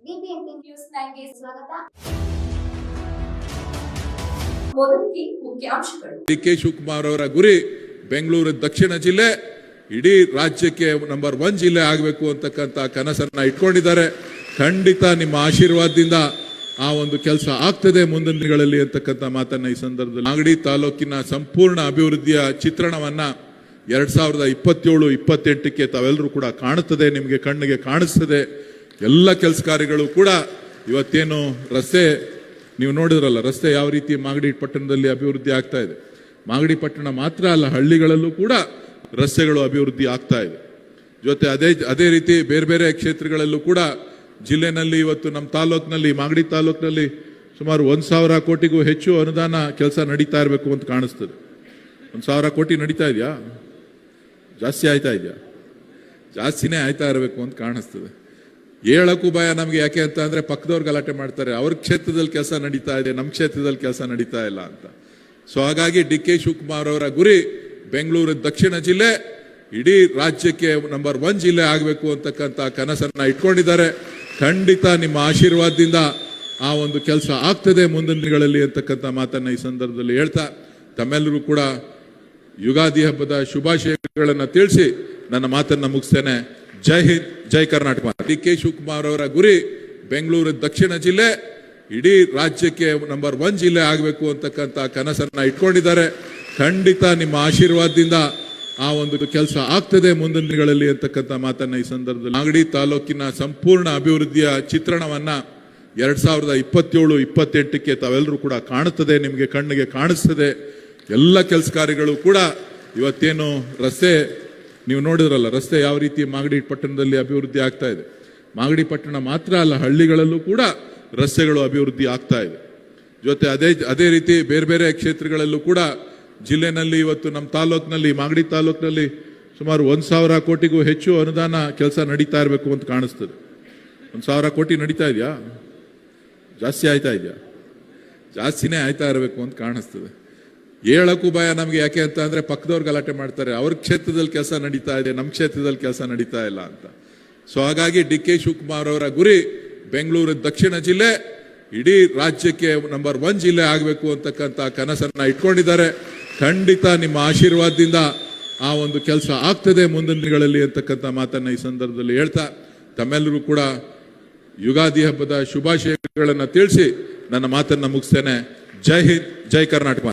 BBMP news 9ಗೆ ಸ್ವಾಗತ. ಮೊದಲಿಗೆ ಮುಖ್ಯಾಂಶಗಳು. ಡಿ.ಕೆ. ಶಿವಕುಮಾರ್ ಅವರ ಗುರಿ ಬೆಂಗಳೂರು ದಕ್ಷಿಣ ಜಿಲ್ಲೆ ಇಡೀ ರಾಜ್ಯಕ್ಕೆ ನಂಬರ್ 1 ಜಿಲ್ಲೆ ಆಗಬೇಕು ಅಂತಕ್ಕಂಥ ಕನಸನ್ನ ಇಟ್ಕೊಂಡಿದ್ದಾರೆ. ಖಂಡಿತ ನಿಮ್ಮ ಆಶೀರ್ವಾದದಿಂದ ಆ ಒಂದು ಕೆಲಸ ಆಗ್ತದೆ ಮುಂದಿನ ದಿನಗಳಲ್ಲಿ ಅಂತಕ್ಕಂಥ ಮಾತನ್ನ ಈ ಸಂದರ್ಭದಲ್ಲಿ ಮಾಗಡಿ ತಾಲೂಕಿನ ಸಂಪೂರ್ಣ ಅಭಿವೃದ್ಧಿಯ ಚಿತ್ರಣವನ್ನ 2027-28ಕ್ಕೆ ತಾವೆಲ್ಲರೂ ಕೂಡ ಕಾಣುತ್ತದೆ, ನಿಮಗೆ ಕಣ್ಣಿಗೆ ಕಾಣಿಸ್ತದೆ. ಎಲ್ಲ ಕೆಲಸ ಕಾರ್ಯಗಳು ಕೂಡ ಇವತ್ತೇನು ರಸ್ತೆ ನೀವು ನೋಡಿದ್ರಲ್ಲ, ರಸ್ತೆ ಯಾವ ರೀತಿ ಮಾಗಡಿ ಪಟ್ಟಣದಲ್ಲಿ ಅಭಿವೃದ್ಧಿ ಆಗ್ತಾ ಇದೆ. ಮಾಗಡಿ ಪಟ್ಟಣ ಮಾತ್ರ ಅಲ್ಲ, ಹಳ್ಳಿಗಳಲ್ಲೂ ಕೂಡ ರಸ್ತೆಗಳು ಅಭಿವೃದ್ಧಿ ಆಗ್ತಾ ಇದೆ. ಜೊತೆ ಅದೇ ರೀತಿ ಬೇರೆ ಬೇರೆ ಕ್ಷೇತ್ರಗಳಲ್ಲೂ ಕೂಡ ಜಿಲ್ಲೆನಲ್ಲಿ ಇವತ್ತು ನಮ್ಮ ತಾಲೂಕಿನಲ್ಲಿ ಮಾಗಡಿ ತಾಲೂಕಿನಲ್ಲಿ ಸುಮಾರು 1,000 ಕೋಟಿಗೂ ಹೆಚ್ಚು ಅನುದಾನ ಕೆಲಸ ನಡೀತಾ ಇರಬೇಕು ಅಂತ ಕಾಣಿಸ್ತದೆ. 1,000 ಕೋಟಿ ನಡೀತಾ ಇದೆಯಾ? ಜಾಸ್ತಿ ಆಯ್ತಾ ಇದೆಯಾ? ಜಾಸ್ತಿನೇ ಆಯ್ತಾ ಇರಬೇಕು ಅಂತ ಕಾಣಿಸ್ತದೆ. ಹೇಳಕ್ಕೂ ಭಯ ನಮ್ಗೆ. ಯಾಕೆ ಅಂತ ಅಂದ್ರೆ ಪಕ್ಕದವ್ರು ಗಲಾಟೆ ಮಾಡ್ತಾರೆ, ಅವ್ರ ಕ್ಷೇತ್ರದಲ್ಲಿ ಕೆಲಸ ನಡೀತಾ ಇದೆ, ನಮ್ಮ ಕ್ಷೇತ್ರದಲ್ಲಿ ಕೆಲಸ ನಡೀತಾ ಇಲ್ಲ ಅಂತ. ಸೊ ಹಾಗಾಗಿ ಡಿ.ಕೆ. ಶಿವಕುಮಾರ್ ಅವರ ಗುರಿ ಬೆಂಗಳೂರು ದಕ್ಷಿಣ ಜಿಲ್ಲೆ ಇಡೀ ರಾಜ್ಯಕ್ಕೆ ನಂಬರ್ 1 ಜಿಲ್ಲೆ ಆಗಬೇಕು ಅಂತಕ್ಕಂಥ ಕನಸನ್ನ ಇಟ್ಕೊಂಡಿದ್ದಾರೆ. ಖಂಡಿತ ನಿಮ್ಮ ಆಶೀರ್ವಾದದಿಂದ ಆ ಒಂದು ಕೆಲಸ ಆಗ್ತದೆ ಮುಂದಿನ ದಿನಗಳಲ್ಲಿ ಅಂತಕ್ಕಂಥ ಮಾತನ್ನ ಈ ಸಂದರ್ಭದಲ್ಲಿ ಹೇಳ್ತಾ ತಮ್ಮೆಲ್ಲರೂ ಕೂಡ ಯುಗಾದಿ ಹಬ್ಬದ ಶುಭಾಶಯಗಳನ್ನು ತಿಳಿಸಿ ನನ್ನ ಮಾತನ್ನ ಮುಗಿಸ್ತೇನೆ. ಜೈ ಹಿಂದ್, ಜೈ ಕರ್ನಾಟಕ. ಡಿ.ಕೆ. ಶಿವಕುಮಾರ್ ಅವರ ಗುರಿ ಬೆಂಗಳೂರು ದಕ್ಷಿಣ ಜಿಲ್ಲೆ ಇಡೀ ರಾಜ್ಯಕ್ಕೆ ನಂಬರ್ 1 ಜಿಲ್ಲೆ ಆಗಬೇಕು ಅಂತಕ್ಕಂಥ ಕನಸನ್ನ ಇಟ್ಕೊಂಡಿದ್ದಾರೆ. ಖಂಡಿತ ನಿಮ್ಮ ಆಶೀರ್ವಾದದಿಂದ ಆ ಒಂದು ಕೆಲಸ ಆಗ್ತದೆ ಮುಂದಿನ ದಿನಗಳಲ್ಲಿ ಅಂತಕ್ಕಂಥ ಮಾತನ್ನ ಈ ಸಂದರ್ಭದಲ್ಲಿ ಮಾಗಡಿ ತಾಲೂಕಿನ ಸಂಪೂರ್ಣ ಅಭಿವೃದ್ಧಿಯ ಚಿತ್ರಣವನ್ನ 2027-28ಕ್ಕೆ ತಾವೆಲ್ಲರೂ ಕೂಡ ಕಾಣುತ್ತದೆ, ನಿಮಗೆ ಕಣ್ಣಿಗೆ ಕಾಣಿಸ್ತದೆ. ಎಲ್ಲ ಕೆಲಸ ಕಾರ್ಯಗಳು ಕೂಡ ಇವತ್ತೇನು ರಸ್ತೆ ನೀವು ನೋಡಿದ್ರಲ್ಲ, ರಸ್ತೆ ಯಾವ ರೀತಿ ಮಾಗಡಿ ಪಟ್ಟಣದಲ್ಲಿ ಅಭಿವೃದ್ಧಿ ಆಗ್ತಾ ಇದೆ. ಮಾಗಡಿ ಪಟ್ಟಣ ಮಾತ್ರ ಅಲ್ಲ, ಹಳ್ಳಿಗಳಲ್ಲೂ ಕೂಡ ರಸ್ತೆಗಳು ಅಭಿವೃದ್ಧಿ ಆಗ್ತಾ ಇದೆ. ಜೊತೆ ಅದೇ ರೀತಿ ಬೇರೆ ಬೇರೆ ಕ್ಷೇತ್ರಗಳಲ್ಲೂ ಕೂಡ ಜಿಲ್ಲೆನಲ್ಲಿ ಇವತ್ತು ನಮ್ಮ ತಾಲೂಕಿನಲ್ಲಿ ಮಾಗಡಿ ತಾಲೂಕಿನಲ್ಲಿ ಸುಮಾರು 1,000 ಕೋಟಿಗೂ ಹೆಚ್ಚು ಅನುದಾನ ಕೆಲಸ ನಡೀತಾ ಇರಬೇಕು ಅಂತ ಕಾಣಿಸ್ತದೆ. 1,000 ಕೋಟಿ ನಡೀತಾ ಇದೆಯಾ? ಜಾಸ್ತಿ ಆಯ್ತಾ ಇದೆಯಾ? ಜಾಸ್ತಿನೇ ಆಯ್ತಾ ಇರಬೇಕು ಅಂತ ಕಾಣಿಸ್ತದೆ. ಹೇಳಕ್ಕೂ ಭಯ ನಮ್ಗೆ. ಯಾಕೆ ಅಂತ ಅಂದ್ರೆ ಪಕ್ಕದವ್ರು ಗಲಾಟೆ ಮಾಡ್ತಾರೆ, ಅವ್ರ ಕ್ಷೇತ್ರದಲ್ಲಿ ಕೆಲಸ ನಡೀತಾ ಇದೆ, ನಮ್ಮ ಕ್ಷೇತ್ರದಲ್ಲಿ ಕೆಲಸ ನಡೀತಾ ಇಲ್ಲ ಅಂತ. ಸೊ ಹಾಗಾಗಿ ಡಿ.ಕೆ. ಶಿವಕುಮಾರ್ ಅವರ ಗುರಿ ಬೆಂಗಳೂರು ದಕ್ಷಿಣ ಜಿಲ್ಲೆ ಇಡೀ ರಾಜ್ಯಕ್ಕೆ ನಂಬರ್ 1 ಜಿಲ್ಲೆ ಆಗಬೇಕು ಅಂತಕ್ಕಂಥ ಕನಸನ್ನ ಇಟ್ಕೊಂಡಿದ್ದಾರೆ. ಖಂಡಿತ ನಿಮ್ಮ ಆಶೀರ್ವಾದದಿಂದ ಆ ಒಂದು ಕೆಲಸ ಆಗ್ತದೆ ಮುಂದಿನ ದಿನಗಳಲ್ಲಿ ಅಂತಕ್ಕಂಥ ಮಾತನ್ನ ಈ ಸಂದರ್ಭದಲ್ಲಿ ಹೇಳ್ತಾ ತಮ್ಮೆಲ್ಲರೂ ಕೂಡ ಯುಗಾದಿ ಹಬ್ಬದ ಶುಭಾಶಯಗಳನ್ನು ತಿಳಿಸಿ ನನ್ನ ಮಾತನ್ನ ಮುಗಿಸ್ತೇನೆ. ಜೈ ಹಿಂದ್, ಜೈ ಕರ್ನಾಟಕ.